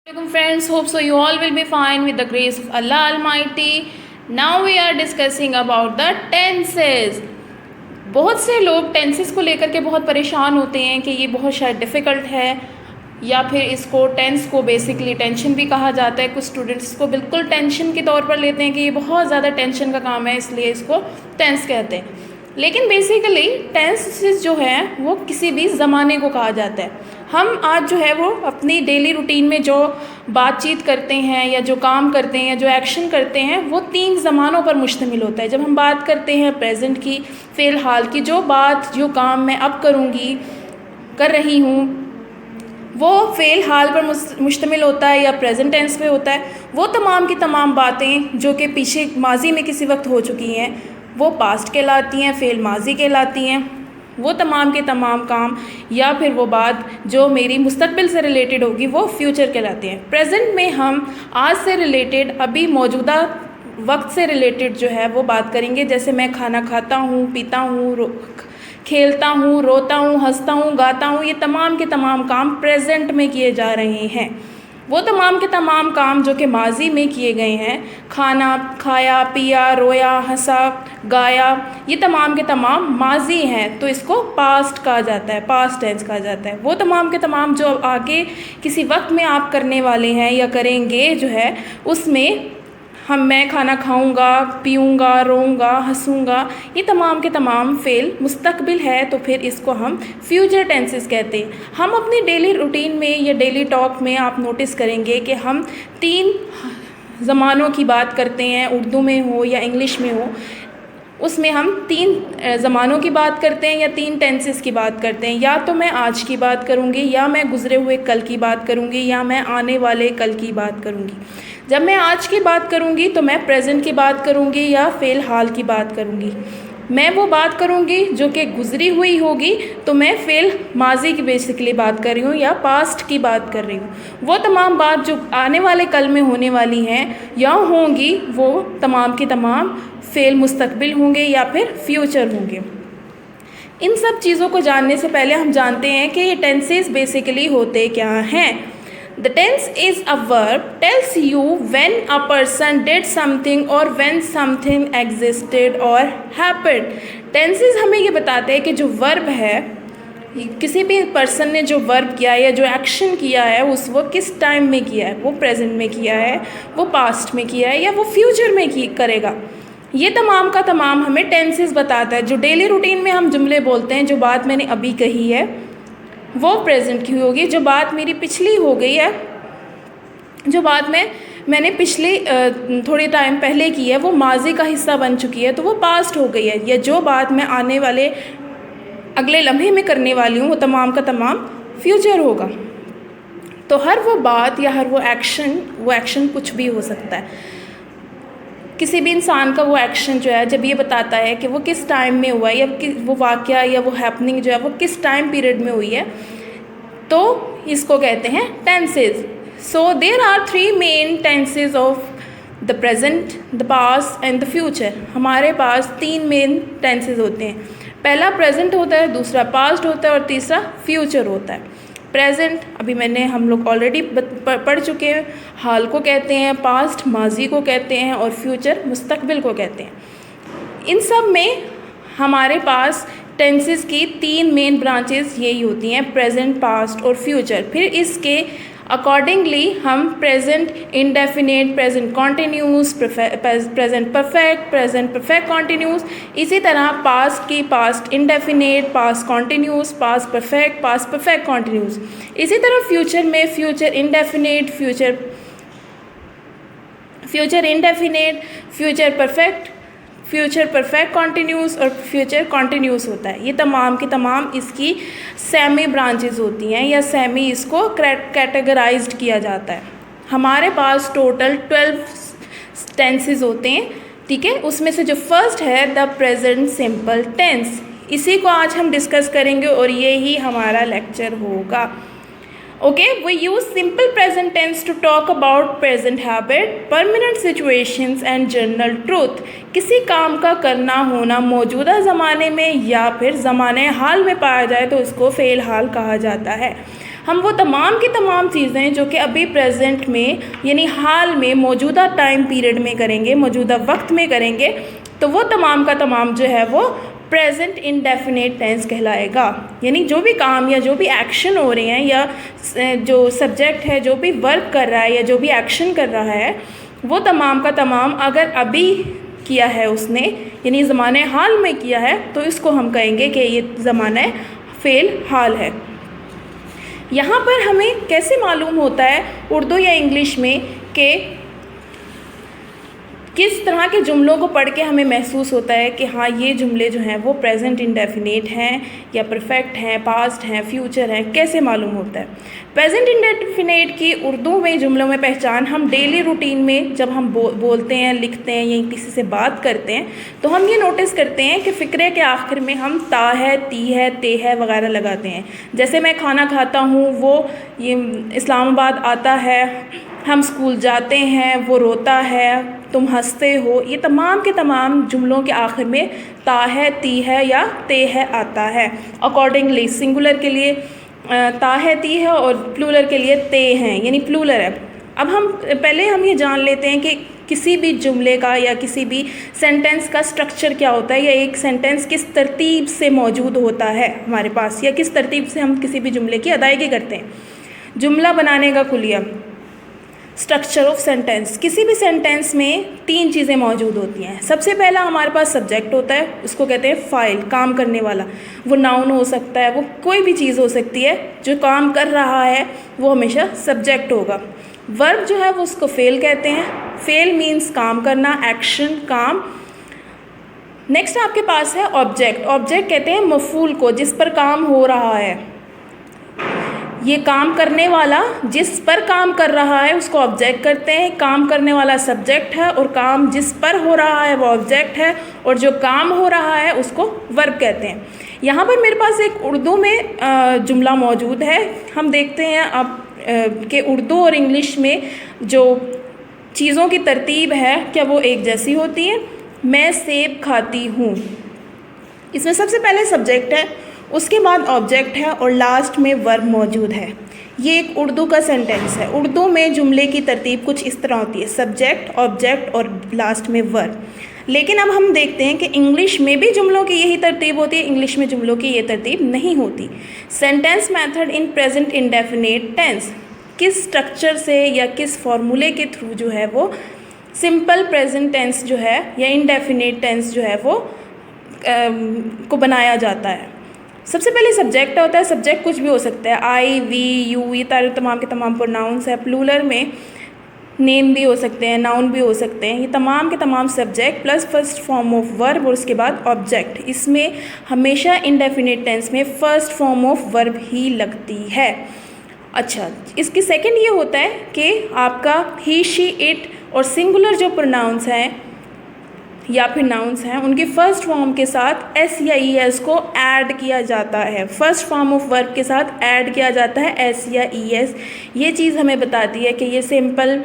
Welcome friends, hope so you all will be fine with the grace of Allah Almighty. Now we are discussing about the tenses. बहुत से लोग tenses को लेकर के बहुत परेशान होते हैं कि ये बहुत शायद डिफ़िकल्ट है या फिर इसको टेंस को बेसिकली टेंशन भी कहा जाता है। कुछ स्टूडेंट्स को बिल्कुल टेंशन के तौर पर लेते हैं कि ये बहुत ज़्यादा टेंशन का काम है, इसलिए इसको टेंस कहते हैं। लेकिन बेसिकली टेंसेस जो है वो किसी भी ज़माने को कहा जाता है। हम आज जो है वो अपनी डेली रूटीन में जो बातचीत करते हैं या जो काम करते हैं या जो एक्शन करते हैं वो 3 ज़मानों पर मुश्तमिल होता है। जब हम बात करते हैं प्रेजेंट की, फ़िलहाल की, जो काम मैं अब कर रही हूँ वो फ़िलहाल पर मुश्तमिल होता है या प्रेजेंट टेंस पे होता है। वो तमाम की तमाम बातें जो कि पीछे माजी में किसी वक्त हो चुकी हैं वो पास्ट कहलाती हैं, फ़ेल माजी कहलाती हैं। वो तमाम के तमाम काम या फिर वो बात जो मेरी मुस्तकबिल से रिलेटेड होगी वो फ्यूचर कहलाती हैं। प्रेजेंट में हम आज से रिलेटेड, अभी मौजूदा वक्त से रिलेटेड जो है वो बात करेंगे। जैसे मैं खाना खाता हूँ, पीता हूँ, खेलता हूँ, रोता हूँ, हंसता हूँ, गाता हूँ, ये तमाम के तमाम काम प्रेजेंट में किए जा रहे हैं। वो तमाम के तमाम काम जो कि माजी में किए गए हैं, खाना खाया, पिया, रोया, हंसा, गाया, ये तमाम के तमाम माजी हैं, तो इसको पास्ट कहा जाता है, पास्ट टेंस कहा जाता है। वो तमाम के तमाम जो आगे किसी वक्त में आप करने वाले हैं या करेंगे जो है उसमें मैं खाना खाऊंगा, पीऊंगा, रोऊंगा, हंसूंगा, ये तमाम के तमाम फ़ेल मुस्तकबिल है, तो फिर इसको हम फ्यूचर टेंसेस कहते हैं। हम अपनी डेली रूटीन में या डेली टॉक में आप नोटिस करेंगे कि हम 3 ज़मानों की बात करते हैं, उर्दू में हो या इंग्लिश में हो, उसमें हम 3 ज़मानों की बात करते हैं या 3 टेंसेस की बात करते हैं। या तो मैं आज की बात करूँगी, या मैं गुज़रे हुए कल की बात करूँगी, या मैं आने वाले कल की बात करूँगी। जब मैं आज की बात करूँगी तो मैं प्रेजेंट की बात करूँगी या फ़िलहाल की बात करूँगी। मैं वो बात करूँगी जो कि गुज़री हुई होगी तो मैं फ़िल माजी की बेसिकली बात कर रही हूँ या पास्ट की बात कर रही हूँ। वो तमाम बात जो आने वाले कल में होने वाली हैं या होंगी वो तमाम की तमाम फ़ेल मुस्तकबिल होंगे या फिर फ्यूचर होंगे। इन सब चीज़ों को जानने से पहले हम जानते हैं कि ये टेंसेस बेसिकली होते क्या हैं। The tense is a verb tells you when a person did something or when something existed or happened. Tenses हमें ये बताते हैं कि जो वर्ब है, किसी भी पर्सन ने जो वर्ब किया है या जो एक्शन किया है उस वो किस टाइम में किया है, वो प्रेजेंट में किया है, वो पास्ट में किया है या वो फ्यूचर में करेगा। ये तमाम का तमाम हमें टेंसेस बताता है। जो डेली रूटीन में हम जुमले बोलते हैं, जो बात मैंने अभी कही है वो प्रेजेंट की होगी। जो बात मेरी पिछली हो गई है, जो बात मैंने पिछले थोड़ी टाइम पहले की है वो माजी का हिस्सा बन चुकी है तो वो पास्ट हो गई है। या जो बात मैं आने वाले अगले लम्हे में करने वाली हूँ वो तमाम का तमाम फ्यूचर होगा। तो हर वो बात या हर वो एक्शन कुछ भी हो सकता है। किसी भी इंसान का वो एक्शन जो है जब ये बताता है कि वो किस टाइम में हुआ है या वो वाक़या या वो हैपनिंग जो है वो किस टाइम पीरियड में हुई है, तो इसको कहते हैं tenses. So there are 3 main tenses of the present, the past and the future. हमारे पास 3 मेन टेंसेस होते हैं। पहला प्रेजेंट होता है, दूसरा पास्ट होता है और तीसरा फ्यूचर होता है। प्रेजेंट अभी हम लोग ऑलरेडी पढ़ चुके हैं, हाल को कहते हैं, पास्ट माजी को कहते हैं और फ्यूचर मुस्तकबिल को कहते हैं। इन सब में हमारे पास टेंसेस की 3 मेन ब्रांचेस यही होती हैं, प्रेजेंट, पास्ट और फ्यूचर। फिर इसके अकॉर्डिंगली हम present indefinite, present continuous, present perfect continuous, इसी तरह पास्ट की past indefinite, past continuous, past perfect continuous. इसी तरह फ्यूचर में future indefinite, future indefinite, future perfect continuous और फ्यूचर कॉन्टिन्यूस होता है। ये तमाम की तमाम इसकी सेमी ब्रांचेस होती हैं या सेमी इसको कैटेगराइज्ड किया जाता है। हमारे पास टोटल 12 टेंसेस होते हैं, ठीक है। उसमें से जो फर्स्ट है द प्रेजेंट सिंपल टेंस, इसी को आज हम डिस्कस करेंगे और ये ही हमारा लेक्चर होगा। Okay, we use simple present tense to talk about present habit, permanent situations and general truth. किसी काम का करना होना मौजूदा ज़माने में या फिर ज़माने हाल में पाया जाए तो इसको फ़ेल हाल कहा जाता है। हम वो तमाम की तमाम चीज़ें जो कि अभी प्रेजेंट में यानी हाल में मौजूदा टाइम पीरियड में करेंगे, मौजूदा वक्त में करेंगे, तो वो तमाम का तमाम जो है वो प्रेजेंट इंडेफिनेट टेंस कहलाएगा। यानी जो भी काम या जो भी एक्शन हो रहे हैं या जो सब्जेक्ट है जो भी वर्क कर रहा है या जो भी एक्शन कर रहा है वो तमाम का तमाम अगर अभी किया है उसने यानी ज़माने हाल में किया है तो इसको हम कहेंगे कि ये ज़माने फ़ेल हाल है। यहाँ पर हमें कैसे मालूम होता है उर्दू या इंग्लिश में कि किस तरह के जुमलों को पढ़ के हमें महसूस होता है कि हाँ ये जुमले जो हैं वो प्रेजेंट इंडेफिनेट हैं या परफेक्ट हैं, पास्ट हैं, फ्यूचर हैं, कैसे मालूम होता है? प्रेजेंट इंडेफिनेट की उर्दू में जुमलों में पहचान हम डेली रूटीन में जब हम बोलते हैं, लिखते हैं या किसी से बात करते हैं तो हम ये नोटिस करते हैं कि फ़िक्रे के आखिर में हम ता है, ती है, ते है वगैरह लगाते हैं। जैसे मैं खाना खाता हूँ, वो ये इस्लामाबाद आता है, हम स्कूल जाते हैं, वो रोता है, तुम हंसते हो, ये तमाम के तमाम जुमलों के आखिर में ता है, ती है या ते है आता है। अकॉर्डिंगली सिंगुलर के लिए ता है, ती है और प्लूरल के लिए ते हैं यानी प्लूरल है। अब हम ये जान लेते हैं कि किसी भी जुमले का या किसी भी सेंटेंस का स्ट्रक्चर क्या होता है या एक सेंटेंस किस तरतीब से मौजूद होता है हमारे पास या किस तरतीब से हम किसी भी जुमले की अदायगी करते हैं। जुमला बनाने का कुलिया, स्ट्रक्चर ऑफ सेंटेंस। किसी भी सेंटेंस में 3 चीज़ें मौजूद होती हैं। सबसे पहला हमारे पास सब्जेक्ट होता है, उसको कहते हैं फ़ाइल, काम करने वाला। वो नाउन हो सकता है, वो कोई भी चीज़ हो सकती है, जो काम कर रहा है वो हमेशा सब्जेक्ट होगा। वर्ब जो है वो उसको फ़ेल कहते हैं। फ़ेल मीन्स काम करना, एक्शन, काम। नेक्स्ट आपके पास है ऑब्जेक्ट। ऑब्जेक्ट कहते हैं मफूल को, जिस पर काम हो रहा है। ये काम करने वाला जिस पर काम कर रहा है उसको ऑब्जेक्ट करते हैं। काम करने वाला सब्जेक्ट है और काम जिस पर हो रहा है वो ऑब्जेक्ट है और जो काम हो रहा है उसको वर्ब कहते हैं। यहाँ पर मेरे पास एक उर्दू में जुमला मौजूद है। हम देखते हैं अब कि उर्दू और इंग्लिश में जो चीज़ों की तरतीब है क्या वो एक जैसी होती है। मैं सेब खाती हूँ, इसमें सबसे पहले सब्जेक्ट है, उसके बाद ऑब्जेक्ट है और लास्ट में वर्ब मौजूद है। ये एक उर्दू का सेंटेंस है। उर्दू में जुमले की तरतीब कुछ इस तरह होती है, सब्जेक्ट, ऑब्जेक्ट और लास्ट में वर्ब। लेकिन अब हम देखते हैं कि इंग्लिश में भी जुमलों की यही तरतीब होती है, इंग्लिश में जुमलों की ये तरतीब नहीं होती। Sentence method in present indefinite tense, किस स्ट्रक्चर से या किस फॉर्मूले के थ्रू जो है वो सिंपल प्रेजेंट टेंस जो है या इंडेफिनेट टेंस जो है वो को बनाया जाता है। सबसे पहले सब्जेक्ट होता है। सब्जेक्ट कुछ भी हो सकता है, आई, वी, यू, ये तमाम के तमाम प्रोनाउंस है। प्लूरल में नेम भी हो सकते हैं, नाउन भी हो सकते हैं। ये तमाम के तमाम subject plus first form of verb और उसके बाद ऑब्जेक्ट। इसमें हमेशा इंडेफिनेट टेंस में फर्स्ट फॉर्म ऑफ वर्ब ही लगती है। अच्छा, इसकी सेकंड ये होता है कि आपका ही, शी, इट और सिंगुलर जो प्रोनाउंस हैं या फिर नाउन्स हैं उनके फर्स्ट फॉर्म के साथ एस या ई एस को ऐड किया जाता है। फर्स्ट फॉर्म ऑफ वर्ब के साथ ऐड किया जाता है एस या ई एस। ये चीज़ हमें बताती है कि ये सिंपल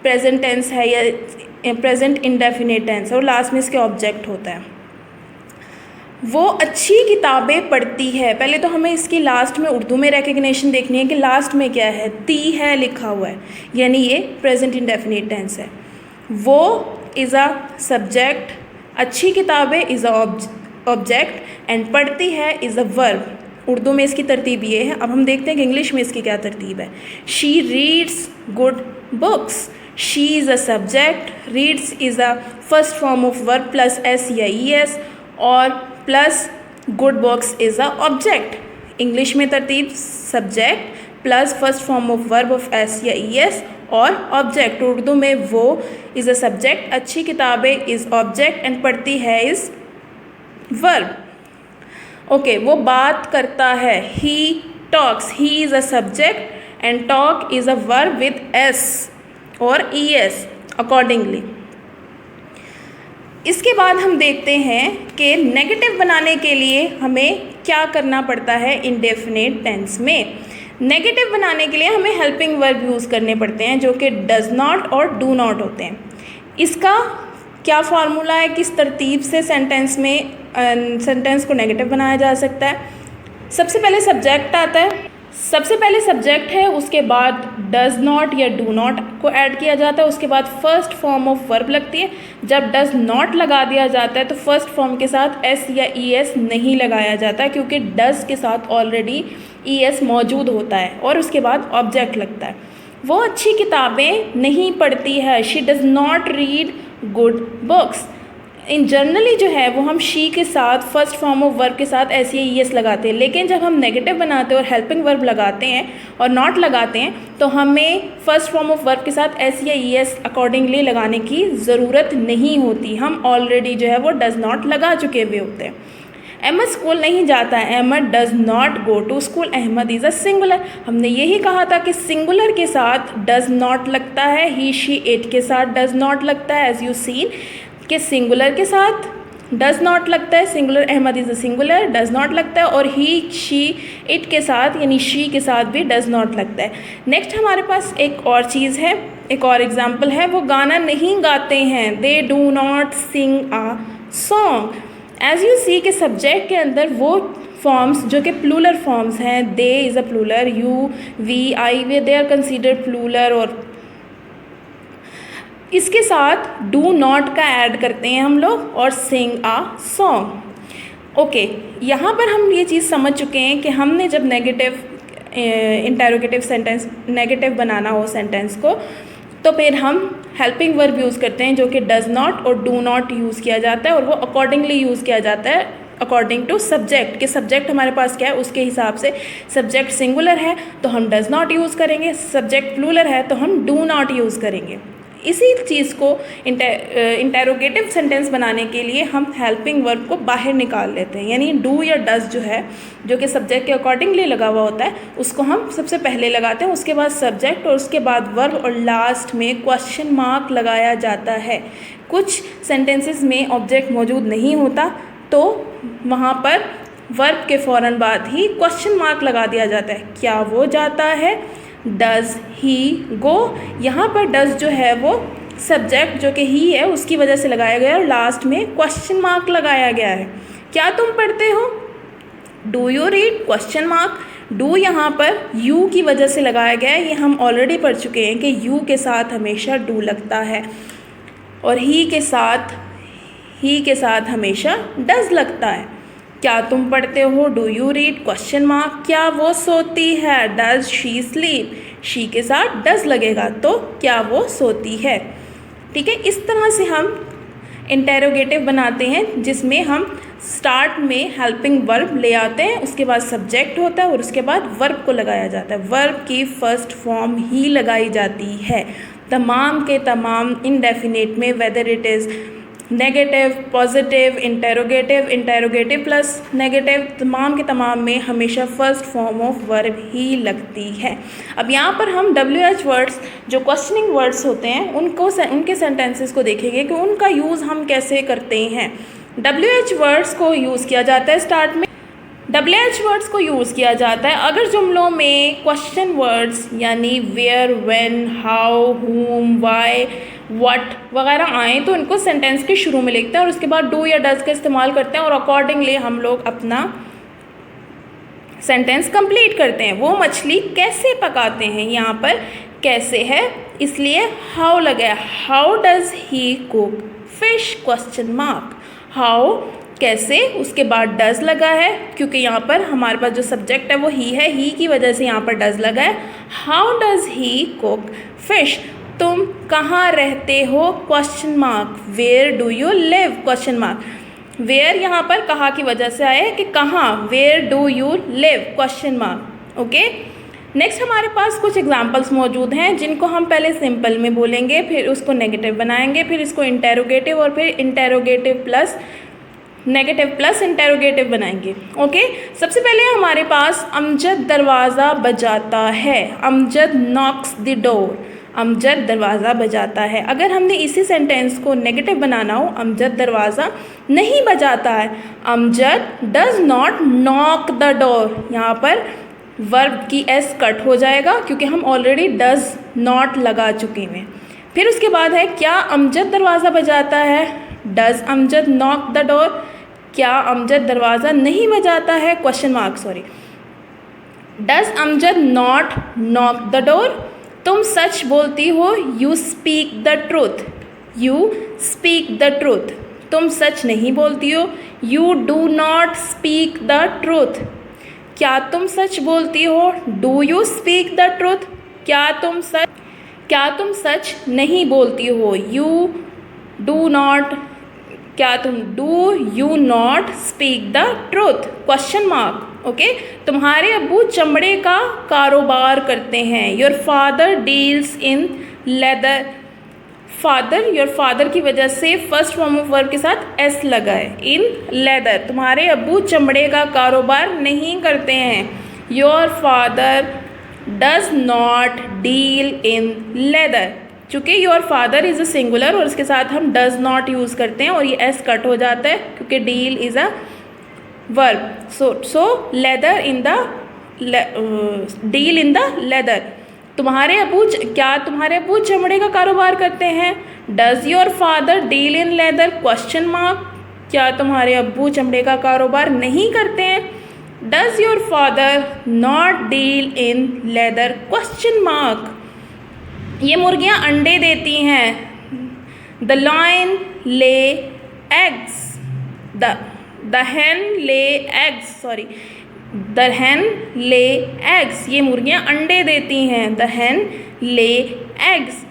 प्रेजेंट टेंस है या प्रेजेंट इंडेफिनेट टेंस है और लास्ट में इसके ऑब्जेक्ट होता है। वो अच्छी किताबें पढ़ती है। पहले तो हमें इसकी लास्ट में उर्दू में रिकग्निशन देखनी है कि लास्ट में क्या है, ती है लिखा हुआ है, यानी ये प्रेजेंट इंडेफिनेट टेंस है। वो इज़ अ सब्जेक्ट, अच्छी किताबें इज़ अ ऑब्जेक्ट एंड पढ़ती है इज़ अ वर्ब। उर्दू में इसकी तरतीब ये है। अब हम देखते हैं कि इंग्लिश में इसकी क्या तरतीब है। She reads good books, she is a subject, reads is a first form of verb plus S या ई एस और plus good books is a object. English में तरतीब subject plus first form of verb of S या E S और object. Urdu में वो is a subject, अच्छी किताबें इज़ ऑब्जेक्ट एंड पढ़ती है इज़ वर्ब। ओके, वो बात करता है, he talks, he is a subject and talk is a verb with S और ई एस अकॉर्डिंगली। इसके बाद हम देखते हैं कि नेगेटिव बनाने के लिए हमें क्या करना पड़ता है इंडेफिनेट टेंस में। नेगेटिव बनाने के लिए हमें हेल्पिंग वर्ब यूज़ करने पड़ते हैं जो कि डज नॉट और डू नॉट होते हैं। इसका क्या फार्मूला है, किस तरतीब से सेंटेंस को नेगेटिव बनाया जा सकता है। सबसे पहले सब्जेक्ट आता है, सबसे पहले सब्जेक्ट है, उसके बाद डज नॉट या डू नॉट को ऐड किया जाता है, उसके बाद फर्स्ट फॉर्म ऑफ वर्ब लगती है। जब डज नॉट लगा दिया जाता है तो फर्स्ट फॉर्म के साथ एस या ई एस नहीं लगाया जाता है, क्योंकि डज के साथ ऑलरेडी ई एस मौजूद होता है, और उसके बाद ऑब्जेक्ट लगता है। वो अच्छी किताबें नहीं पढ़ती है, she does not read good books. In generally जो है वो हम शी के साथ फर्स्ट फॉर्म ऑफ वर्ब के साथ एस या ई एस लगाते हैं, लेकिन जब हम नेगेटिव बनाते हैं और हेल्पिंग वर्ब लगाते हैं और नॉट लगाते हैं तो हमें फर्स्ट फॉर्म ऑफ वर्ब के साथ एस या ई एस अकॉर्डिंगली लगाने की ज़रूरत नहीं होती। हम ऑलरेडी जो है वो डज़ नॉट लगा चुके हुए होते हैं। अहमद स्कूल नहीं जाता है, Ahmed does not go to school, Ahmed is a singular. हमने यही कहा था कि सिंगुलर के साथ डज़ नॉट लगता है, ही शी इट के साथ डज़ नॉट लगता है, एज यू सीन कि सिंगुलर के साथ डज़ नॉट लगता है, singular Ahmed is a singular, does not लगता है, और ही शी इट के साथ यानी शी के साथ भी डज़ नॉट लगता है। नेक्स्ट हमारे पास एक और चीज़ है, एक और एग्जाम्पल है, वो गाना नहीं गाते हैं, they do not sing a song. As you see के सब्जेक्ट के अंदर वो फॉर्म्स जो कि प्लूरल फॉर्म्स हैं, they is a plural, you we I वे दे आर कंसीडर्ड प्लूरल, और इसके साथ डू नॉट का ऐड करते हैं हम लोग और सिंग आ सॉन्ग। ओके, यहाँ पर हम ये चीज़ समझ चुके हैं कि हमने जब नेगेटिव इंटेरोगेटिव सेंटेंस नेगेटिव बनाना हो सेंटेंस को, तो फिर हम हेल्पिंग वर्ब यूज़ करते हैं जो कि डज़ नॉट और डू नॉट यूज़ किया जाता है, और वो अकॉर्डिंगली यूज़ किया जाता है अकॉर्डिंग टू सब्जेक्ट के सब्जेक्ट हमारे पास क्या है उसके हिसाब से। सब्जेक्ट सिंगुलर है तो हम डज़ नॉट यूज़ करेंगे, सब्जेक्ट प्लूरल है तो हम डू नॉट यूज़ करेंगे। इसी चीज़ को इंटेरोगेटिव सेंटेंस बनाने के लिए हम हेल्पिंग वर्ब को बाहर निकाल लेते हैं, यानी डू या डज़ जो है जो कि सब्जेक्ट के अकॉर्डिंगली लगा हुआ होता है उसको हम सबसे पहले लगाते हैं, उसके बाद सब्जेक्ट और उसके बाद वर्ब और लास्ट में क्वेश्चन मार्क लगाया जाता है। कुछ सेंटेंसेस में ऑब्जेक्ट मौजूद नहीं होता तो वहाँ पर वर्ब के फ़ौरन बाद ही क्वेश्चन मार्क लगा दिया जाता है। क्या वो जाता है? डज़ ही गो? यहाँ पर डज़ जो है वो सब्जेक्ट जो कि ही है उसकी वजह से लगाया गया और लास्ट में क्वेश्चन मार्क लगाया गया है। क्या तुम पढ़ते हो? Do you read? Question mark. Do यहाँ पर यू की वजह से लगाया गया है, ये हम ऑलरेडी पढ़ चुके हैं कि यू के साथ हमेशा डू लगता है, और ही के साथ हमेशा डज़ लगता है। क्या तुम पढ़ते हो? Do you read? Question mark. क्या वो सोती है? Does she sleep? शी के साथ डज लगेगा तो क्या वो सोती है। ठीक है, इस तरह से हम इंटेरोगेटिव बनाते हैं जिसमें हम स्टार्ट में हेल्पिंग वर्ब ले आते हैं, उसके बाद सब्जेक्ट होता है और उसके बाद वर्ब को लगाया जाता है। वर्ब की फर्स्ट फॉर्म ही लगाई जाती है तमाम के तमाम इनडेफिनेट में, whether it is negative, positive, interrogative plus negative, तमाम के तमाम में हमेशा फर्स्ट फॉर्म ऑफ वर्ब ही लगती है। अब यहाँ पर हम WH वर्ड्स जो क्वेश्चनिंग वर्ड्स होते हैं उनके सेंटेंसेस को देखेंगे कि उनका यूज़ हम कैसे करते हैं। WH वर्ड्स को यूज़ किया जाता है स्टार्ट में, WH वर्ड्स को यूज़ किया जाता है अगर जुमलों में क्वेश्चन वर्ड्स यानी वेयर, व्हेन, हाउ, हुम, व्हाई, व्हाट वगैरह आए तो इनको सेंटेंस के शुरू में लिखते हैं और उसके बाद डू या डज का इस्तेमाल करते हैं और अकॉर्डिंगली हम लोग अपना सेंटेंस कंप्लीट करते हैं। वो मछली कैसे पकाते हैं, यहाँ पर कैसे है इसलिए हाउ लगा, how does he cook fish? Question mark. How कैसे, उसके बाद डज लगा है क्योंकि यहाँ पर हमारे पास जो सब्जेक्ट है वो ही है, ही की वजह से यहाँ पर डज लगा है। How does he cook fish? तुम कहाँ रहते हो? Question mark. Where do you live? Question mark. Where यहाँ पर कहाँ की वजह से आया कि कहाँ, where do you live? Question mark. Okay, next हमारे पास कुछ एग्जांपल्स मौजूद हैं जिनको हम पहले सिंपल में बोलेंगे, फिर उसको नेगेटिव बनाएंगे, फिर इसको इंटेरोगेटिव और फिर interrogative plus negative plus interrogative बनाएंगे। ओके, सबसे पहले हमारे पास अमजद दरवाज़ा बजाता है। Amjad Knox the door. Amjad दरवाज़ा बजाता है। अगर हमने इसी सेंटेंस को नेगेटिव बनाना हो, अमजद दरवाज़ा नहीं बजाता है, Amjad does not knock the door, यहाँ पर वर्ब की एस कट हो जाएगा क्योंकि हम ऑलरेडी डज नॉट लगा चुके हैं। फिर उसके बाद है क्या अमजद दरवाज़ा बजाता है? Does Amjad knock the door? क्या अमजद दरवाज़ा नहीं बजाता है? Question mark, sorry. Does Amjad not knock the door? तुम सच बोलती हो, you speak the truth, you speak the truth. तुम सच नहीं बोलती हो, you do not speak the truth. क्या तुम सच बोलती हो? Do you speak the truth? क्या तुम सच नहीं बोलती हो? यू डू नॉट, क्या तुम do you not speak the truth? Question mark. Okay, तुम्हारे अब्बू चमड़े का कारोबार करते हैं। Your father deals in leather. Father, your father की वजह से फर्स्ट फॉर्म ऑफ वर्ब के साथ एस लगा है। इन लेदर, तुम्हारे अब्बू चमड़े का कारोबार नहीं करते हैं। Your father does not deal in leather. चूँकि your father is a singular और इसके साथ हम डज नॉट यूज़ करते हैं और ये एस कट हो जाता है क्योंकि deal is a verb. So leather in the, deal in the leather. क्या तुम्हारे अब्बू चमड़े का कारोबार करते हैं? Does your father deal in leather? Question mark. क्या तुम्हारे अब्बू चमड़े का कारोबार नहीं करते हैं? Does your father not deal in leather? Question mark. ये मुर्गियाँ अंडे देती हैं। The lion lay eggs, the hen lay eggs, sorry, the hen lay eggs. ये मुर्गियाँ अंडे देती हैं। The hen lay eggs.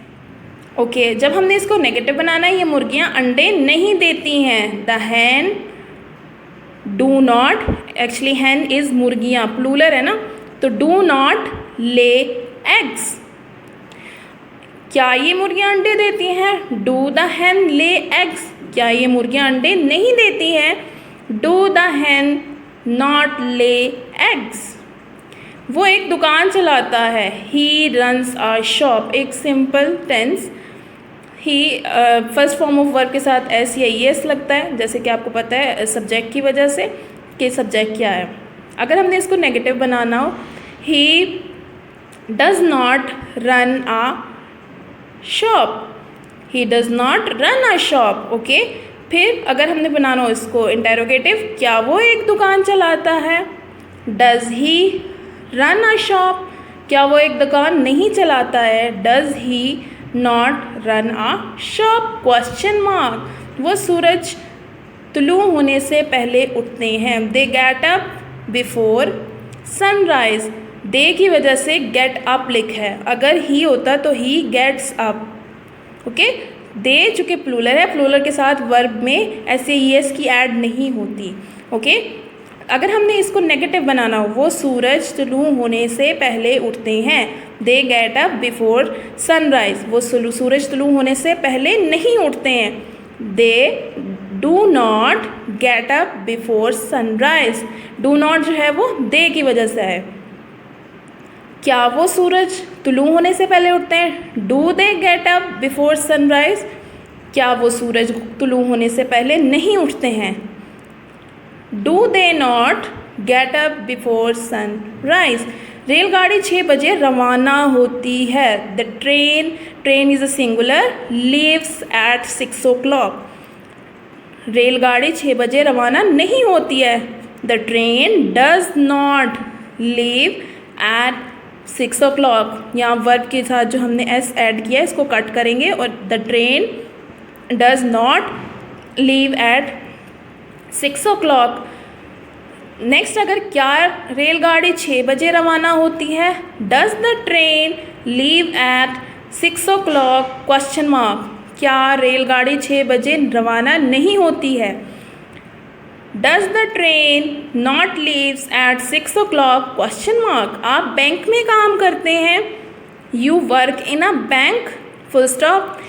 Okay, जब हमने इसको नेगेटिव बनाना है, ये मुर्गियाँ अंडे नहीं देती हैं। The hen do not, actually hen is मुर्गियाँ, प्लूरल है ना, तो डू नॉट ले एग्स। क्या ये मुर्गियाँ अंडे देती हैं? Do the hen lay eggs. क्या ये मुर्गियाँ अंडे नहीं देती हैं? Do the hen not lay eggs. वो एक दुकान चलाता है। ही रन्स अ शॉप, एक simple tense. He first form of verb के साथ एस या एस लगता है, जैसे कि आपको पता है सब्जेक्ट की वजह से कि सब्जेक्ट क्या है। अगर हमने इसको नेगेटिव बनाना हो, he does not run a shop, he does not run a shop. Okay, फिर अगर हमने बनाना हो इसको इंटेरोगेटिव, क्या वो एक दुकान चलाता है? Does he run a shop? क्या वो एक दुकान नहीं चलाता है? Does he not run a shop? Question mark. वो सूरज तुलू होने से पहले उठते हैं। They get up before sunrise. They की वजह से गेट अप लिखा है, अगर ही होता तो ही गेट्स अप। ओके, दे चूँकि प्लूरल है, प्लूरल के साथ वर्ब में ऐसे एस की ऐड नहीं होती। ओके, अगर हमने इसको नेगेटिव बनाना हो, वो सूरज तुलू होने से पहले उठते हैं। They get up before sunrise. वो सूरज तुलू होने से पहले नहीं उठते हैं। They do not gate up before sunrise. Do not जो है वो दे की वजह से है। क्या वो सूरज तुलू होने से पहले उठते हैं? Do they get up before sunrise? क्या वो सूरज तुलू होने से पहले नहीं उठते हैं? Do they not gate up before sunrise? रेलगाड़ी 6 बजे रवाना होती है। The train is a singular, leaves eight 6 o'clock। रेलगाड़ी 6 बजे रवाना नहीं होती है। The train does not leave at 6 o'clock। यहाँ वर्ब के साथ जो हमने एस ऐड किया है इसको कट करेंगे और the train does not leave at 6 o'clock। Next, अगर क्या रेलगाड़ी 6 बजे रवाना होती है? Does the train leave at 6 o'clock? Question mark. क्या रेलगाड़ी 6 बजे रवाना नहीं होती है? Does the train not leaves eight 6 o'clock? Question mark. आप बैंक में काम करते हैं। You work in a bank, full stop.